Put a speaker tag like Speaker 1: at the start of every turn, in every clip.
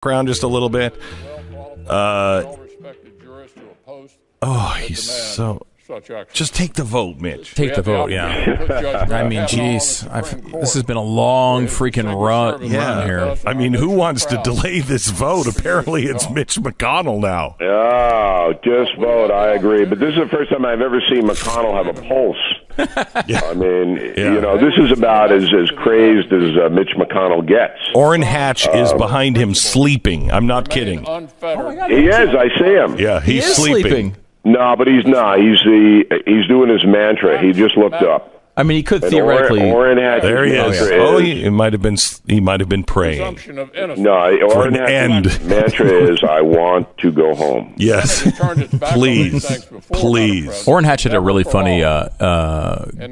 Speaker 1: background just a little bit. He's so... Just take the vote, Mitch.
Speaker 2: Take the vote, yeah. I mean, geez. This has been a long freaking run here.
Speaker 1: I mean, who wants to delay this vote? Apparently, it's Mitch McConnell now.
Speaker 3: Oh, just vote. I agree. But this is the first time I've ever seen McConnell have a pulse. I mean, you know, this is about as crazed as Mitch McConnell gets.
Speaker 1: Orrin Hatch is behind him sleeping. I'm not kidding.
Speaker 3: Oh my God, he is. I see him.
Speaker 1: Yeah, he's sleeping.
Speaker 3: No, but he's not. He's doing his mantra. He just looked up.
Speaker 2: I mean, he could theoretically.
Speaker 3: Orrin Hatch's
Speaker 1: there he is.
Speaker 3: mantra
Speaker 1: he might have been. He might have been praying.
Speaker 3: No, Orrin Hatch's mantra is, "I want to go home."
Speaker 1: Yes, please.
Speaker 2: Orrin Hatch had a really funny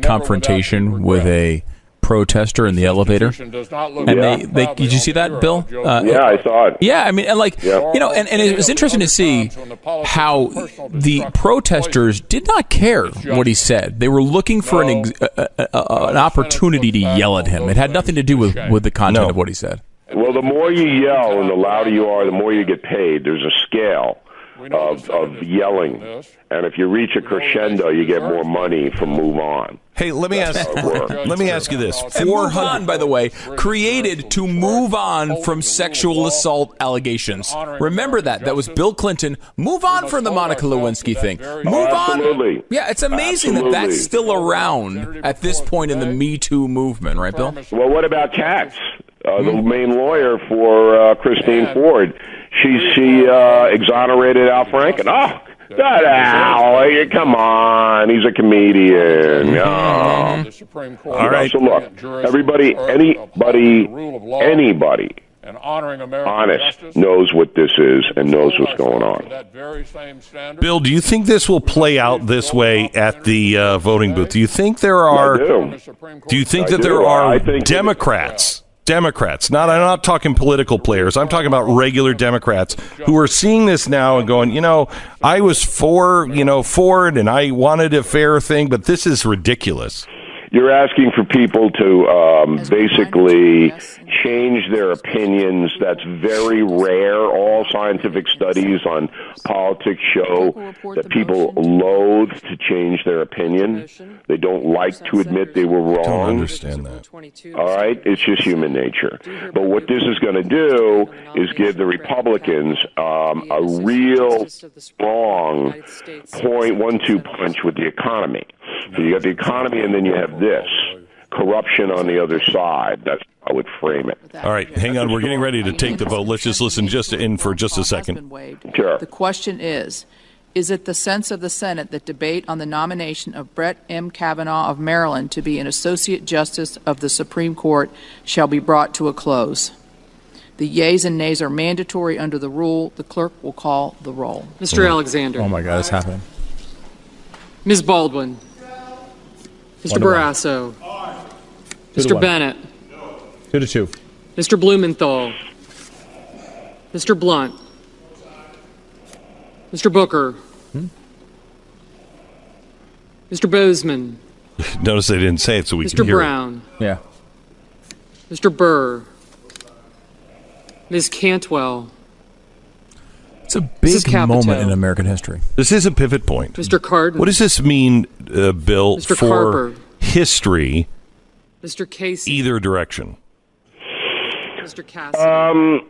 Speaker 2: confrontation with a protester in the elevator, and they did you see that, Bill?
Speaker 3: Yeah, I saw it.
Speaker 2: Yeah, I mean, and you know, and it was interesting to see how the protesters did not care what he said. They were looking for an opportunity to yell at him. It had nothing to do with the content of what he said.
Speaker 3: Well, the more you yell and the louder you are, the more you get paid. There's a scale of yelling, and if you reach a crescendo, you get more money from Move On.
Speaker 1: Hey, let me ask you this.
Speaker 2: And Move On, by the way, created to move on from sexual assault allegations. Remember that. That was Bill Clinton. Move on from the Monica Lewinsky thing. Move on. Yeah, it's amazing that that's still around at this point in the Me Too movement, right, Bill?
Speaker 3: Well, what about Katz, the main lawyer for Christine Ford? She exonerated Al Franken. Al, come on, he's a comedian.
Speaker 1: All right.
Speaker 3: So look, everybody, anybody honest knows what this is and knows what's going on.
Speaker 1: Bill, do you think this will play out this way at the voting booth? Do you think there are? Do you think that there are Democrats, I'm not talking political players. I'm talking about regular Democrats who are seeing this now and going, you know, I was for, Ford and I wanted a fair thing, but this is ridiculous.
Speaker 3: You're asking for people to basically change their opinions. That's very rare. All scientific studies on politics show that people loathe to change their opinion. They don't like to admit they were wrong.
Speaker 1: I don't understand that.
Speaker 3: All right? It's just human nature. But what this is going to do is give the Republicans a real strong 1-2 punch with the economy. So you got the economy, and then you have this corruption on the other side. That's how I would frame it.
Speaker 1: All right, hang on. We're getting ready to take the vote. Let's just listen for just a second.
Speaker 3: Sure.
Speaker 4: The question is it the sense of the Senate that debate on the nomination of Brett M. Kavanaugh of Maryland to be an Associate Justice of the Supreme Court shall be brought to a close? The yeas and nays are mandatory under the rule. The clerk will call the roll.
Speaker 5: Mr. Alexander.
Speaker 2: Oh, my God, it's happening.
Speaker 5: Ms. Baldwin. Mr. Barrasso. Mr. Bennett.
Speaker 2: 2-2.
Speaker 5: Mr. Blumenthal. Mr. Blunt. Mr. Booker. Mr. Bozeman.
Speaker 1: Notice they didn't say it so we
Speaker 5: Mr.
Speaker 1: can hear
Speaker 5: Brown.
Speaker 1: it.
Speaker 2: Yeah.
Speaker 5: Mr. Burr. Ms. Cantwell.
Speaker 2: It's a big moment in American history.
Speaker 1: This is a pivot point.
Speaker 5: Mr. Cardin.
Speaker 1: What does this mean, Bill,
Speaker 5: Mr.
Speaker 1: for
Speaker 5: Carper.
Speaker 1: history,
Speaker 5: Mr. Casey.
Speaker 1: either direction?
Speaker 5: Mr. Cassidy.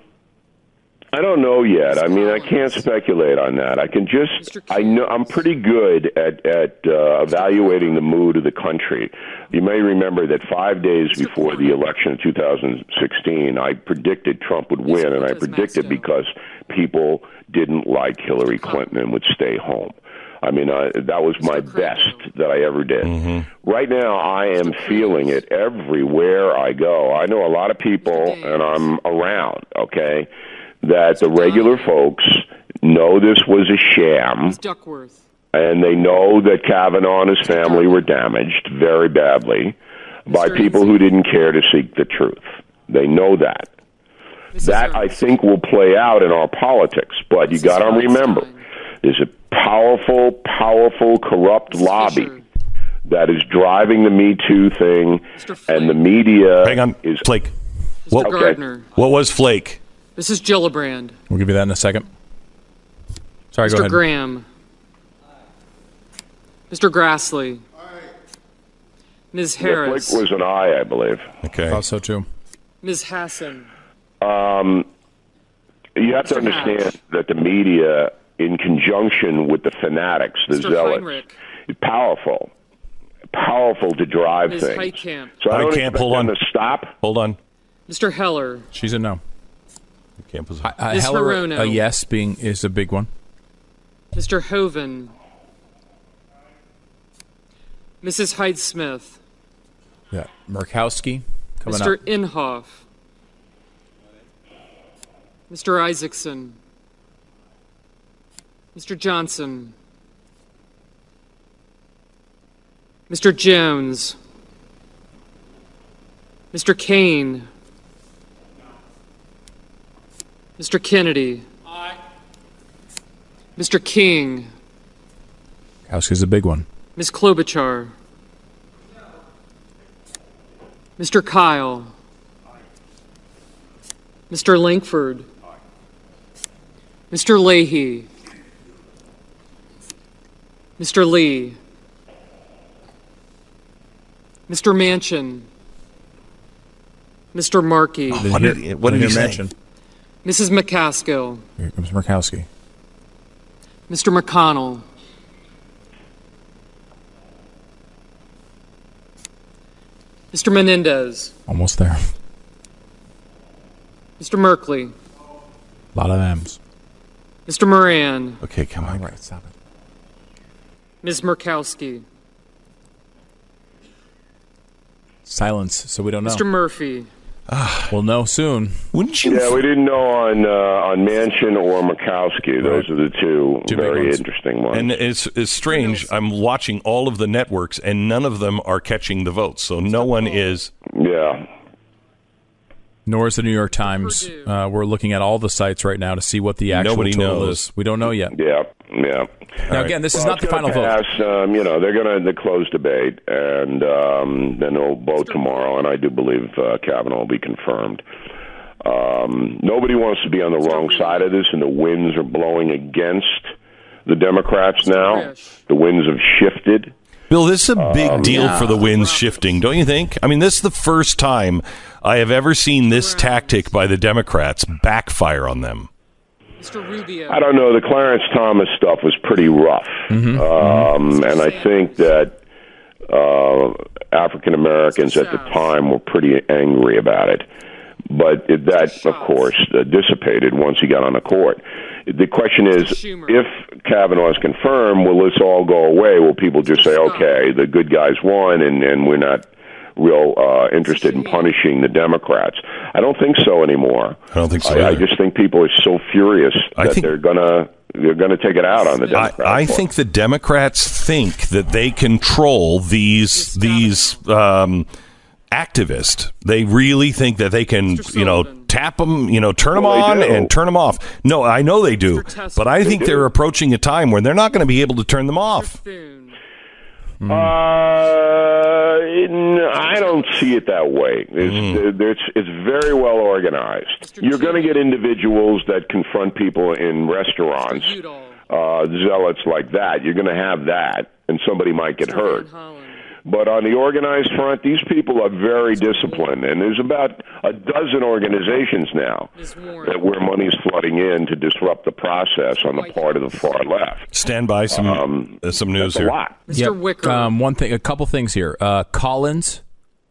Speaker 3: I don't know yet. I mean, I can't speculate on that. I'm pretty good at evaluating the mood of the country. You may remember that 5 days before the election of 2016, I predicted Trump would win, and I predicted because people didn't like Hillary Clinton and would stay home. I mean, that was my best that I ever did. Mm-hmm. Right now, I am feeling it everywhere I go. I know a lot of people, and I'm around, okay, that the regular folks know this was a sham, and they know that Kavanaugh and his family were damaged very badly by people who didn't care to seek the truth. They know that. That, I think, will play out in our politics, but you got to remember, there's a powerful, corrupt lobby that is driving the Me Too thing, and the media
Speaker 1: Hang on,
Speaker 3: is...
Speaker 1: Flake.
Speaker 5: Mr. Gardner.
Speaker 1: What was Flake?
Speaker 5: Mrs. Gillibrand.
Speaker 2: We'll give you that in a second. Sorry, go
Speaker 5: Mr.
Speaker 2: ahead.
Speaker 5: Graham. Mr. Grassley. Ms. Harris.
Speaker 3: Blake was an aye, I believe.
Speaker 1: Okay.
Speaker 2: I thought so, too.
Speaker 5: Ms. Hassan.
Speaker 3: You have to understand that the media, in conjunction with the fanatics, the
Speaker 5: Mr.
Speaker 3: zealots,
Speaker 5: Heinrich.
Speaker 3: is powerful to drive
Speaker 5: Ms.
Speaker 3: things.
Speaker 5: Heitkamp.
Speaker 3: So I don't
Speaker 1: Heitkamp,
Speaker 3: expect
Speaker 1: hold on.
Speaker 3: them to stop.
Speaker 1: Hold on.
Speaker 5: Mr. Heller.
Speaker 2: She's a no.
Speaker 1: Campus.
Speaker 5: Ms.
Speaker 2: Heller,
Speaker 5: Hirono.
Speaker 2: a yes is a big one.
Speaker 5: Mr. Hoven. Mrs. Hyde-Smith.
Speaker 2: Yeah. Murkowski coming
Speaker 5: Mr.
Speaker 2: up.
Speaker 5: Inhofe. Mr. Isaacson. Mr. Johnson. Mr. Jones. Mr. Kane. Mr. Kennedy. Aye. Mr. King.
Speaker 2: Murkowski's a big one.
Speaker 5: Ms. Klobuchar. Mr. Kyle. Mr. Lankford. Mr. Leahy. Mr. Lee. Mr. Manchin. Mr. Markey.
Speaker 1: What did he
Speaker 2: mention?
Speaker 5: Mrs. McCaskill.
Speaker 2: Here comes Murkowski.
Speaker 5: Mr. McConnell. Mr. Menendez.
Speaker 2: Almost there.
Speaker 5: Mr. Merkley.
Speaker 2: A lot of M's.
Speaker 5: Mr. Moran.
Speaker 1: Okay, come on.
Speaker 2: All right, stop it.
Speaker 5: Ms. Murkowski.
Speaker 2: Silence, so we don't know.
Speaker 5: Mr. Murphy.
Speaker 2: We'll know soon.
Speaker 1: Wouldn't you?
Speaker 3: Yeah, we didn't know on Manchin or Murkowski. Those are the two
Speaker 2: Two big
Speaker 3: very
Speaker 2: ones.
Speaker 3: interesting ones.
Speaker 1: And it's strange. I'm watching all of the networks, and none of them are catching the votes. So no one is.
Speaker 3: Yeah.
Speaker 2: Nor is the New York Times. We're looking at all the sites right now to see what the actual
Speaker 1: Nobody
Speaker 2: total
Speaker 1: knows.
Speaker 2: is. We don't know yet.
Speaker 3: Yeah.
Speaker 2: Now, again, this is not the
Speaker 3: It's gonna
Speaker 2: final vote.
Speaker 3: pass. They're going to close debate, and then they'll vote tomorrow, and I do believe Kavanaugh will be confirmed. Nobody wants to be on the wrong side of this, and the winds are blowing against the Democrats now. The winds have shifted.
Speaker 1: Bill, this is a big deal for the winds shifting, don't you think? I mean, this is the first time I have ever seen this tactic by the Democrats backfire on them.
Speaker 5: Mr. Rubio.
Speaker 3: I don't know. The Clarence Thomas stuff was pretty rough. And I think that African Americans at the time were pretty angry about it. But that, of course, dissipated once he got on the court. The question is, if Kavanaugh is confirmed, will this all go away? Will people just say, okay, the good guys won, and we're not real interested in punishing the Democrats? I don't think so anymore.
Speaker 1: I don't think so
Speaker 3: I
Speaker 1: either.
Speaker 3: just think people are so furious that they're gonna take it out on the Democrats.
Speaker 1: I think the Democrats think that they control these activists. They really think that they can, tap them, turn them on and turn them off. No, I know they do, but I think they're approaching a time where they're not going to be able to turn them off.
Speaker 3: I don't see it that way. It's very well organized. You're going to get individuals that confront people in restaurants, zealots like that. You're going to have that, and somebody might get hurt. But on the organized front, these people are very disciplined, and there's about a dozen organizations now where money's flooding in to disrupt the process on the part of the far left.
Speaker 1: Stand by some news here.
Speaker 3: A lot.
Speaker 5: Mr. Wicker.
Speaker 2: One thing, a couple things here. Collins,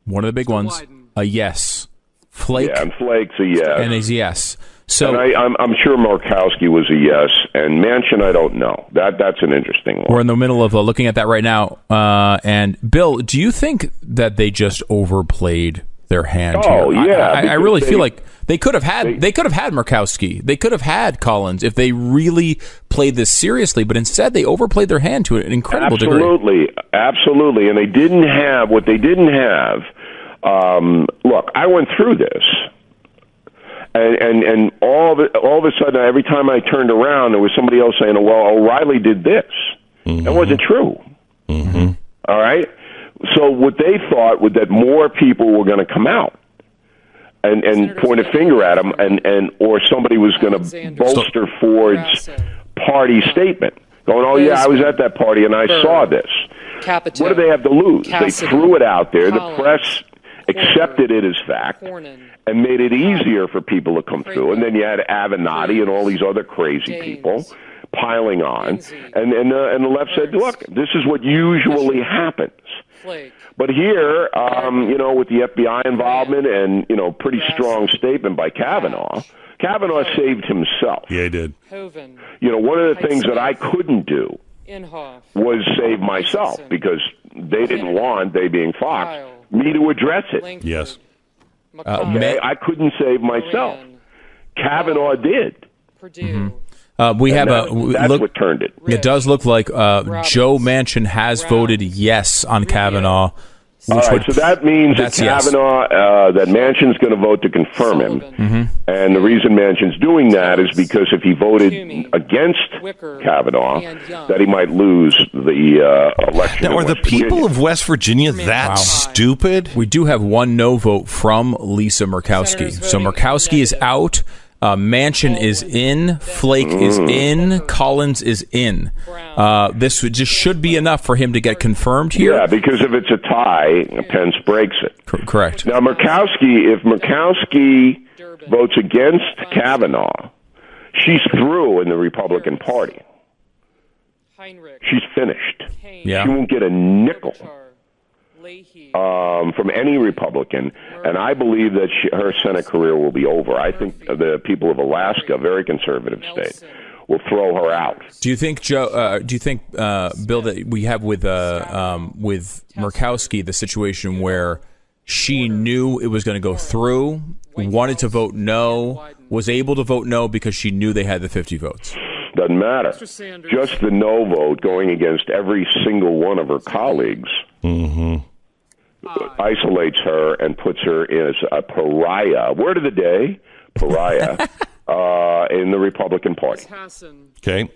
Speaker 2: one of the big ones, a yes. Flake,
Speaker 3: Yeah, and Flake's a yes.
Speaker 2: and a yes. So
Speaker 3: And I'm sure Murkowski was a yes, and Manchin, I don't know. That's an interesting one.
Speaker 2: we're in the middle of looking at that right now. And Bill, do you think that they just overplayed their hand
Speaker 3: Oh,
Speaker 2: here?
Speaker 3: yeah,
Speaker 2: I
Speaker 3: because
Speaker 2: really feel like they could have had Murkowski. They could have had Collins if they really played this seriously, but instead they overplayed their hand to an incredible degree.
Speaker 3: Absolutely. And they didn't have what they didn't have. Look, I went through this. And all of a sudden, every time I turned around, there was somebody else saying, well, O'Reilly did this. That wasn't true. All right? So what they thought was that more people were going to come out. and point a finger at him, or somebody was going to bolster Ford's party statement, going, "Oh yeah, I was at that party and I saw this." What do they have to lose? They threw it out there. The press accepted it as fact and made it easier for people to come through. And then you had Avenatti and all these other crazy people piling on, and the left said, "Look, this is what usually happens." But here, with the FBI involvement and pretty strong statement by Kavanaugh saved himself.
Speaker 1: Yeah, he did.
Speaker 3: One of the things that I couldn't do was save myself, because they didn't want, they being Fox, me to address it.
Speaker 1: Yes.
Speaker 3: I couldn't save myself. Kavanaugh did.
Speaker 2: We have
Speaker 3: that's what turned it.
Speaker 2: It does look like Joe Manchin has voted yes on Kavanaugh.
Speaker 3: All right, so that means that Kavanaugh, that Manchin's going to vote to confirm him. And the reason Manchin's doing that is because if he voted against Kavanaugh, that he might lose the election.
Speaker 1: Now, are the people of West Virginia that stupid?
Speaker 2: We do have one no vote from Lisa Murkowski. So Murkowski is out. Manchin is in, Flake is in, Collins is in. This just should be enough for him to get confirmed here.
Speaker 3: Yeah, because if it's a tie, Pence breaks it.
Speaker 2: Correct.
Speaker 3: Now, if Murkowski votes against Kavanaugh, she's through in the Republican Party. She's finished.
Speaker 2: Yeah.
Speaker 3: She won't get a nickel from any Republican, and I believe that her Senate career will be over. I think the people of Alaska, a very conservative state, will throw her out.
Speaker 2: Do you think, Joe? Do you think, Bill, that we have with Murkowski the situation where she knew it was going to go through, wanted to vote no, was able to vote no because she knew they had the 50 votes?
Speaker 3: Doesn't matter. Just the no vote going against every single one of her colleagues isolates her and puts her as a pariah. Word of the day, pariah, in the Republican Party.
Speaker 1: Okay.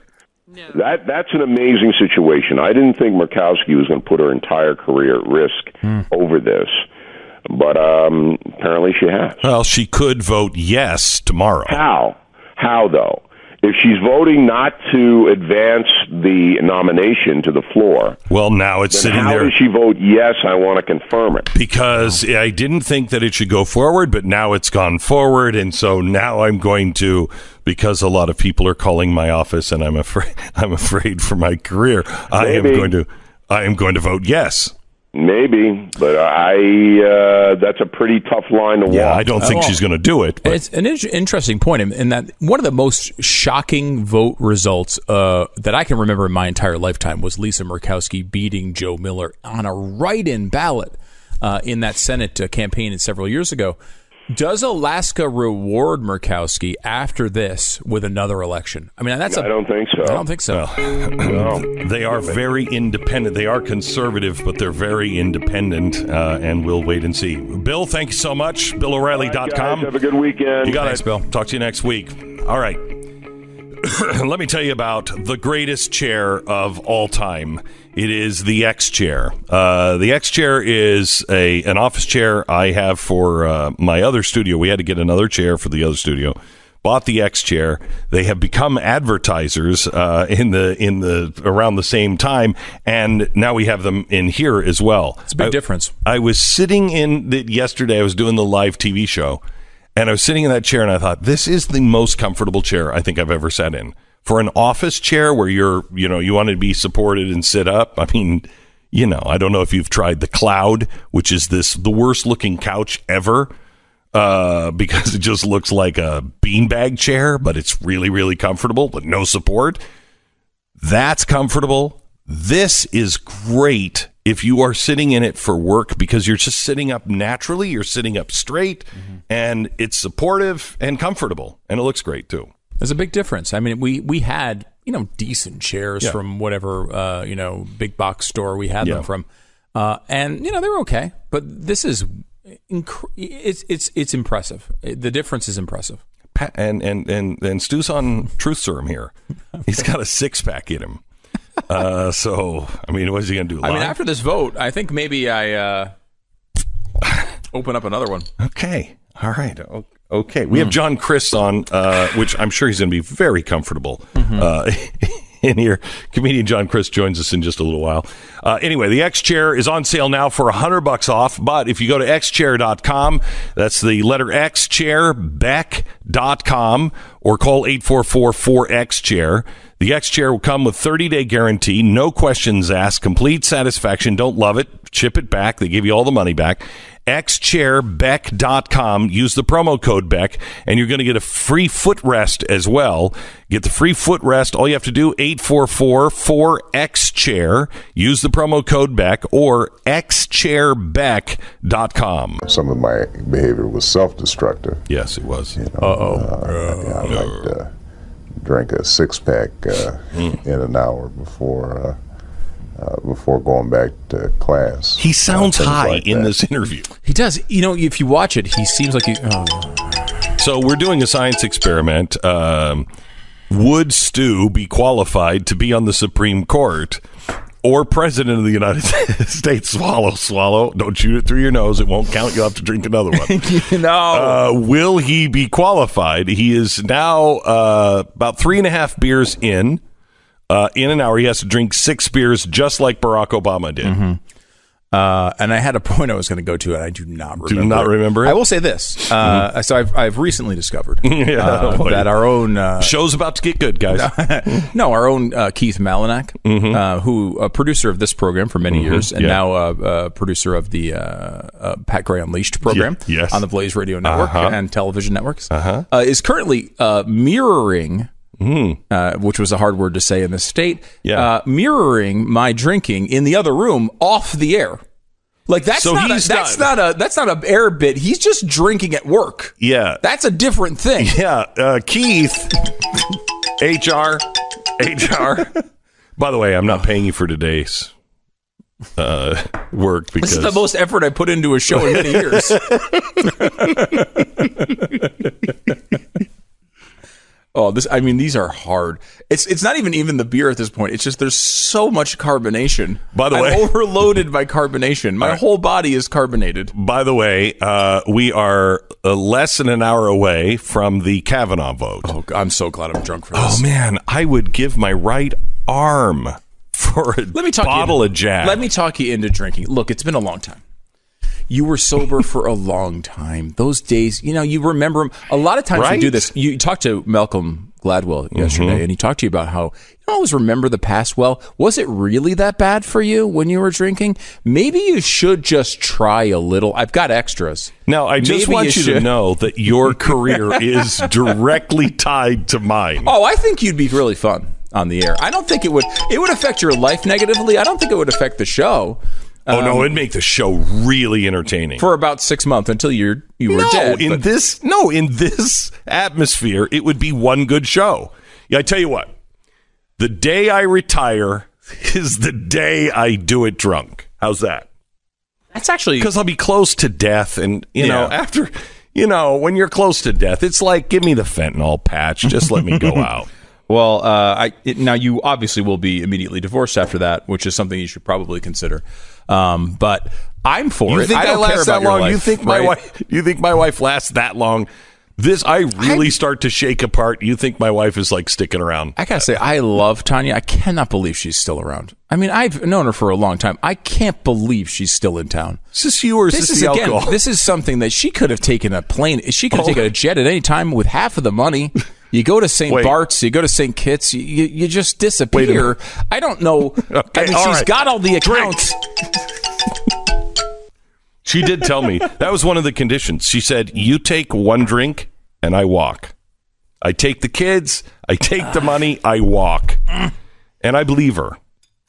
Speaker 3: That's an amazing situation. I didn't think Murkowski was going to put her entire career at risk over this, but apparently she has.
Speaker 1: Well, she could vote yes tomorrow.
Speaker 3: How though? If she's voting not to advance the nomination to the floor,
Speaker 1: well, now it's sitting there.
Speaker 3: How does she vote yes, I want to confirm it?
Speaker 1: Because I didn't think that it should go forward, but now it's gone forward, and so now I'm going to, because a lot of people are calling my office, and I'm afraid for my career. I am going to vote yes.
Speaker 3: Maybe, but that's a pretty tough line to walk.
Speaker 1: Yeah, I don't think she's going to do it. But.
Speaker 2: It's an interesting point in that one of the most shocking vote results that I can remember in my entire lifetime was Lisa Murkowski beating Joe Miller on a write-in ballot in that Senate campaign several years ago. Does Alaska reward Murkowski after this with another election? I mean, I don't think so. I don't think so.
Speaker 3: No.
Speaker 1: They are very independent. They are conservative, but they're very independent, and we'll wait and see. Bill, thank you so much. BillO'Reilly.com.
Speaker 3: Have a good weekend.
Speaker 1: You got
Speaker 2: Thanks,
Speaker 1: it,
Speaker 2: Bill.
Speaker 1: Talk to you next week. All right. Let me tell you about the greatest chair of all time. It is the X chair. The X chair is an office chair I have for my other studio. We had to get another chair for the other studio. Bought the X chair. They have become advertisers in the around the same time, and now we have them in here as well.
Speaker 2: It's a big difference.
Speaker 1: I was sitting yesterday. I was doing the live TV show, and I was sitting in that chair, and I thought, this is the most comfortable chair I think I've ever sat in. For an office chair where you want to be supported and sit up. I mean, I don't know if you've tried the Cloud, which is the worst looking couch ever, because it just looks like a beanbag chair, but it's really, really comfortable with no support. That's comfortable. This is great if you are sitting in it for work, because you're just sitting up naturally. You're sitting up straight, and it's supportive and comfortable, and it looks great too.
Speaker 2: There's a big difference. I mean, we had decent chairs from whatever big box store we had them from, and they were okay. But this is it's impressive. The difference is impressive.
Speaker 1: And Stu's on truth serum here. He's got a 6-pack in him. So I mean, what is he going to do?
Speaker 2: I mean, after this vote, I think maybe I open up another one.
Speaker 1: Okay. All right. Okay. We have John Chris on, which I'm sure he's going to be very comfortable in here. Comedian John Chris joins us in just a little while. Anyway, the X Chair is on sale now for $100 off. But if you go to xchair.com, that's the letter X Chair, Beck.com, or call 844-4X-Chair. The X Chair will come with 30-day guarantee, no questions asked, complete satisfaction. Don't love it, ship it back. They give you all the money back. xchairbeck.com. Use the promo code Beck, and you're going to get a free footrest as well. Get the free footrest. All you have to do, 844-4X-Chair. Use the promo code Beck or xchairbeck.com.
Speaker 6: Some of my behavior was self-destructive.
Speaker 1: Yes, it was.
Speaker 6: I like to drink a 6-pack in an hour before going back to class.
Speaker 1: He sounds high like in this interview.
Speaker 2: He does. You know, if you watch it, he seems like he...
Speaker 1: So we're doing a science experiment. Would Stu be qualified to be on the Supreme Court or President of the United States? Swallow. Don't shoot it through your nose. It won't count. You'll have to drink another one. Will he be qualified? He is now about 3.5 beers in an hour. He has to drink 6 beers just like Barack Obama did.
Speaker 2: Mm-hmm. And I had a point I was going to go to, and I do not remember.
Speaker 1: Do not remember it?
Speaker 2: I will say this. So I've recently discovered that our own...
Speaker 1: show's about to get good, guys.
Speaker 2: No, our own Keith Malinak, who a producer of this program for many years, and now a producer of the Pat Gray Unleashed program on the Blaze Radio Network and television networks, is currently mirroring... which was a hard word to say in this state. Mirroring my drinking in the other room off the air. Like that's not a air bit. He's just drinking at work.
Speaker 1: Yeah,
Speaker 2: that's a different thing.
Speaker 1: Yeah, Keith, HR. By the way, I'm not paying you for today's work because
Speaker 2: this is the most effort I put into a show in many years. These are hard. It's not even the beer at this point. It's just there's so much carbonation.
Speaker 1: By the way,
Speaker 2: I'm overloaded by carbonation. My whole body is carbonated.
Speaker 1: By the way, we are less than an hour away from the Kavanaugh vote.
Speaker 2: Oh, I'm so glad I'm drunk for this.
Speaker 1: Oh man, I would give my right arm for a bottle of Jack.
Speaker 2: Let me talk you into drinking. Look, it's been a long time. You were sober for a long time. Those days, you remember them. A lot of times you do this. You talked to Malcolm Gladwell yesterday, and he talked to you about how you always remember the past well. Was it really that bad for you when you were drinking? Maybe you should just try a little. I've got extras.
Speaker 1: Now, I just want you to know that your career is directly tied to mine.
Speaker 2: Oh, I think you'd be really fun on the air. I don't think it would affect your life negatively. I don't think it would affect the show.
Speaker 1: No, it'd make the show really entertaining
Speaker 2: for about 6 months until you were dead.
Speaker 1: In this atmosphere, it would be one good show. Yeah, I tell you what, the day I retire is the day I do it drunk. How's that?
Speaker 2: That's actually
Speaker 1: because I'll be close to death, and after when you're close to death, it's like give me the fentanyl patch, just let me go out.
Speaker 2: Well, now you obviously will be immediately divorced after that, which is something you should probably consider. But I'm for it.
Speaker 1: I don't care about that long.
Speaker 2: Life,
Speaker 1: you think my wife? You think my wife lasts that long? I really start to shake apart. You think my wife is like sticking around?
Speaker 2: I gotta say, I love Tanya. I cannot believe she's still around. I mean, I've known her for a long time. I can't believe she's still in town.
Speaker 1: Is this you or is this the alcohol?
Speaker 2: This is something that she could have taken a plane. She could have taken a jet at any time with half of the money. You go to St. Bart's, you go to St. Kitts, you just disappear. I don't know.
Speaker 1: Okay,
Speaker 2: she's got all the accounts.
Speaker 1: She did tell me that was one of the conditions. She said, you take one drink and I walk. I take the kids, I take the money, I walk. And I believe her.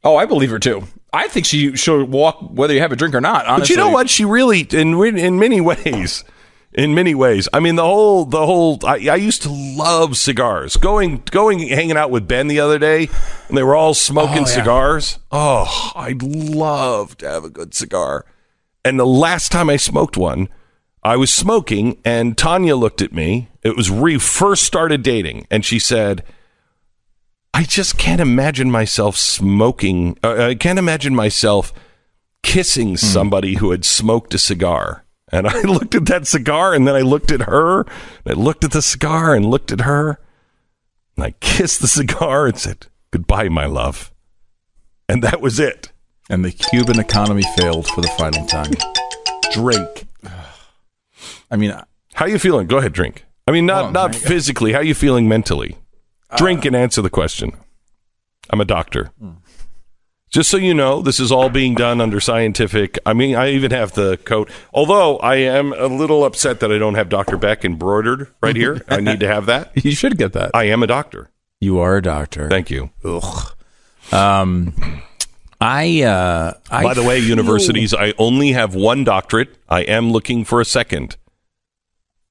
Speaker 2: Oh, I believe her too. I think she'll walk whether you have a drink or not, honestly.
Speaker 1: But you know what? She really, in many ways... In many ways. I mean, the whole. I used to love cigars. Hanging out with Ben the other day, and they were all smoking cigars. Oh, I'd love to have a good cigar. And the last time I smoked one, I was smoking, and Tanya looked at me. It was we first started dating, and she said, "I just can't imagine myself smoking. I can't imagine myself kissing somebody who had smoked a cigar." And I looked at that cigar, and then I looked at her, and I looked at the cigar and looked at her, and I kissed the cigar and said, "Goodbye, my love." And that was it.
Speaker 2: And the Cuban economy failed for the final time.
Speaker 1: Drink.
Speaker 2: I mean,
Speaker 1: how you feeling? Go ahead, drink. I mean, not physically. How you feeling mentally? Drink and answer the question. I'm a doctor. Just so you know, this is all being done under scientific. I mean, I even have the coat. Although I am a little upset that I don't have Dr. Beck embroidered right here. I need to have that.
Speaker 2: You should get that.
Speaker 1: I am a doctor.
Speaker 2: You are a doctor.
Speaker 1: Thank you.
Speaker 2: Ugh.
Speaker 1: By the way, universities, I only have one doctorate. I am looking for a second.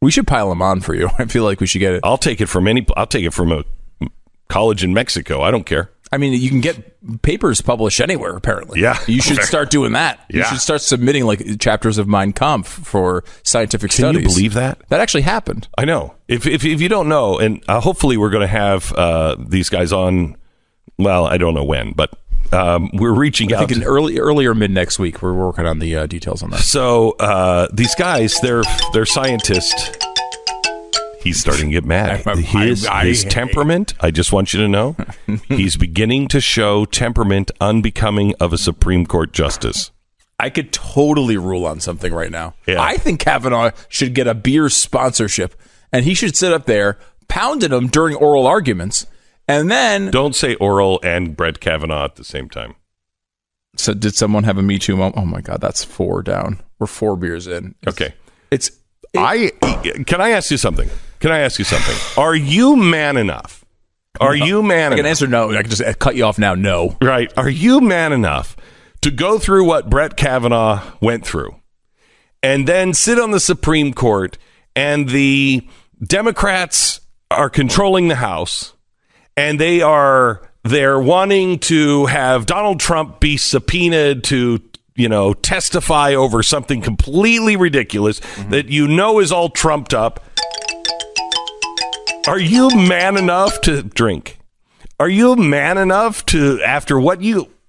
Speaker 2: We should pile them on for you. I feel like we should get it.
Speaker 1: I'll take it from a college in Mexico. I don't care.
Speaker 2: I mean, you can get papers published anywhere, apparently.
Speaker 1: Yeah.
Speaker 2: You should start doing that.
Speaker 1: Yeah.
Speaker 2: You should start submitting like chapters of Mein Kampf for scientific studies.
Speaker 1: Can you believe that?
Speaker 2: That actually happened.
Speaker 1: I know. If you don't know, and hopefully we're going to have these guys on, well, I don't know when, but we're reaching out.
Speaker 2: I think earlier mid next week, we're working on the details on that.
Speaker 1: So these guys, they're scientists. He's starting to get mad. His temperament, I just want you to know, he's beginning to show temperament unbecoming of a Supreme Court justice.
Speaker 2: I could totally rule on something right now.
Speaker 1: Yeah.
Speaker 2: I think Kavanaugh should get a beer sponsorship, and he should sit up there pounding them during oral arguments, and then...
Speaker 1: Don't say oral and Brett Kavanaugh at the same time.
Speaker 2: So did someone have a Me Too moment? Oh, my God, that's 4 down. We're 4 beers in.
Speaker 1: Okay. Can I ask you something? Are you man enough? I can
Speaker 2: answer no. I can just cut you off now. No.
Speaker 1: Right. Are you man enough to go through what Brett Kavanaugh went through and then sit on the Supreme Court and the Democrats are controlling the House and they're wanting to have Donald Trump be subpoenaed to testify over something completely ridiculous that is all trumped up? Are you man enough to drink? Are you man enough to,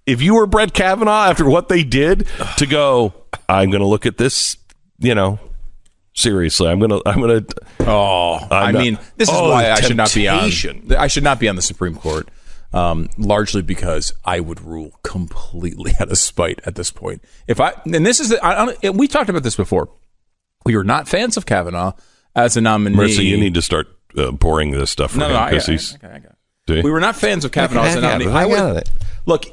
Speaker 1: if you were Brett Kavanaugh, after what they did, to go, I'm going to look at this, seriously.
Speaker 2: This is why I should not be on. I should not be on the Supreme Court. Largely because I would rule completely out of spite at this point. We talked about this before. We were not fans of Kavanaugh as a nominee.
Speaker 1: Mercy, you need to start pouring this stuff for him.
Speaker 2: I got it. We were not fans of Kavanaugh as a nominee. Look,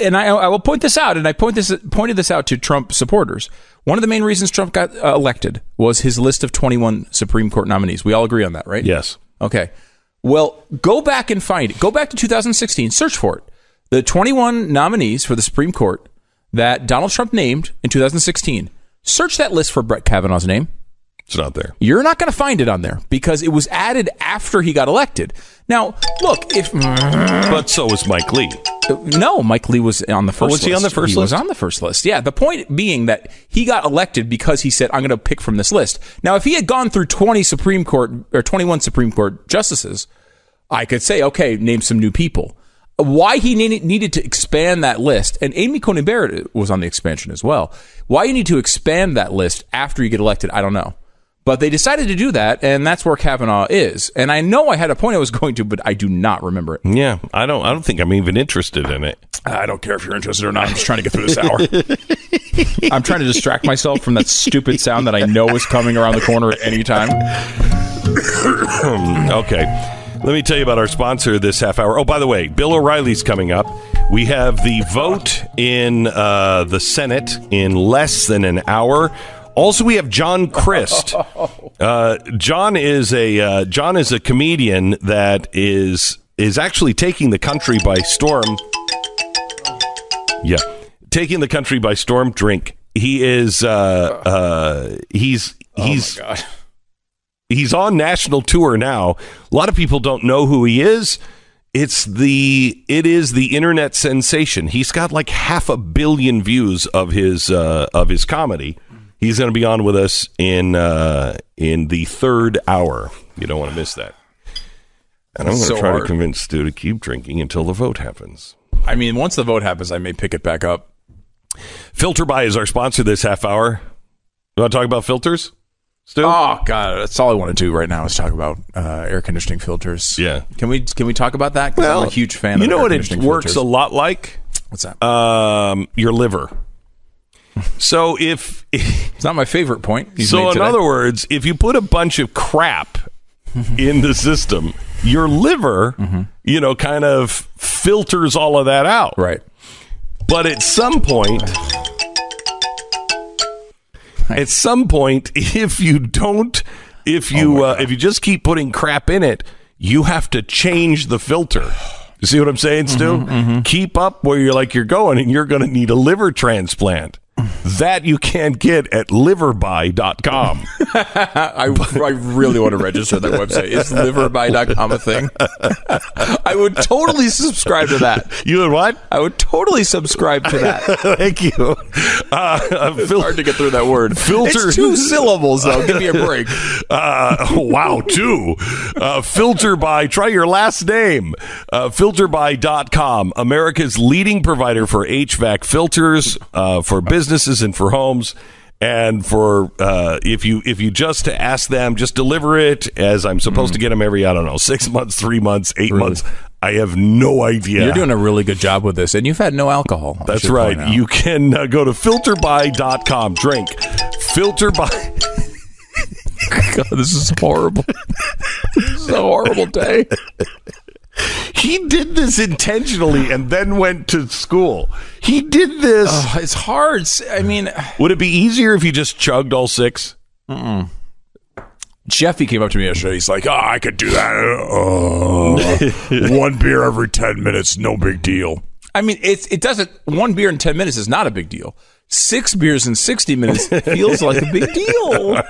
Speaker 2: and I will point this out, and I pointed this out to Trump supporters. One of the main reasons Trump got elected was his list of 21 Supreme Court nominees. We all agree on that, right?
Speaker 1: Yes.
Speaker 2: Okay. Well, go back and find it. Go back to 2016. Search for it. The 21 nominees for the Supreme Court that Donald Trump named in 2016. Search that list for Brett Kavanaugh's name.
Speaker 1: It's not there.
Speaker 2: You're not going to find it on there because it was added after he got elected. Now, look,
Speaker 1: but so was Mike Lee.
Speaker 2: No, Mike Lee was on the first list.
Speaker 1: Was he on the first list?
Speaker 2: He was on the first list. Yeah, the point being that he got elected because he said, I'm going to pick from this list. Now, if he had gone through 21 Supreme Court justices, I could say, okay, name some new people. Why he needed to expand that list, and Amy Coney Barrett was on the expansion as well. Why you need to expand that list after you get elected, I don't know. But they decided to do that, and that's where Kavanaugh is. And I know I had a point I was going to, but I do not remember it.
Speaker 1: Yeah, I don't think I'm even interested in it.
Speaker 2: I don't care if you're interested or not. I'm just trying to get through this hour. I'm trying to distract myself from that stupid sound that I know is coming around the corner at any time.
Speaker 1: Okay. Let me tell you about our sponsor this half hour. Oh, by the way, Bill O'Reilly's coming up. We have the vote in the Senate in less than an hour. Also, we have John Crist. John is a comedian that is actually taking the country by storm. Yeah, taking the country by storm. Drink. He is. He's on national tour now. A lot of people don't know who he is. It is the internet sensation. He's got like 500 million views of his comedy. He's going to be on with us in the third hour. You don't want to miss that. And I'm going to try to convince Stu to keep drinking until the vote happens.
Speaker 2: I mean, once the vote happens, I may pick it back up.
Speaker 1: Filter By is our sponsor this half hour. You want to talk about filters, Stu?
Speaker 2: Oh God, that's all I want to do right now is talk about air conditioning filters.
Speaker 1: Yeah.
Speaker 2: Can we talk about that? Because I'm a huge fan.
Speaker 1: You
Speaker 2: of
Speaker 1: know
Speaker 2: air
Speaker 1: what it
Speaker 2: conditioning
Speaker 1: works
Speaker 2: filters.
Speaker 1: a lot like?
Speaker 2: What's that?
Speaker 1: Your liver. So if
Speaker 2: It's not my favorite point.
Speaker 1: so, in other words, if you put a bunch of crap in the system, your liver, kind of filters all of that out.
Speaker 2: right.
Speaker 1: But at some point, if you just keep putting crap in it, you have to change the filter. You see what I'm saying, Stu? Keep up where you're going, and you're going to need a liver transplant. That you can't get at liverbuy.com.
Speaker 2: I really want to register that website. Is liverbuy.com a thing? I would totally subscribe to that.
Speaker 1: You would what?
Speaker 2: I would totally subscribe to that.
Speaker 1: Thank you.
Speaker 2: It's hard to get through that word.
Speaker 1: Filter.
Speaker 2: It's 2 syllables, though. Give me a break.
Speaker 1: Wow, 2. Filter by, try your last name. Filterbuy.com, America's leading provider for HVAC filters for businesses and for homes. And for if you just ask them, just deliver it as I'm supposed to get them every, 6 months, 3 months, 8 months. I have no idea.
Speaker 2: You're doing a really good job with this, and you've had no alcohol.
Speaker 1: That's right. You can go to filterbuy.com. Drink. Filterbuy.
Speaker 2: God, this is horrible. This is a horrible day.
Speaker 1: He did this intentionally and then went to school. He did this.
Speaker 2: It's hard. I mean,
Speaker 1: would it be easier if you just chugged all 6?
Speaker 2: Jeffy came up to me yesterday. He's like, I could do that. 1 beer every 10 minutes. No big deal. I mean, it doesn't. 1 beer in 10 minutes is not a big deal. 6 beers in 60 minutes feels like a big deal.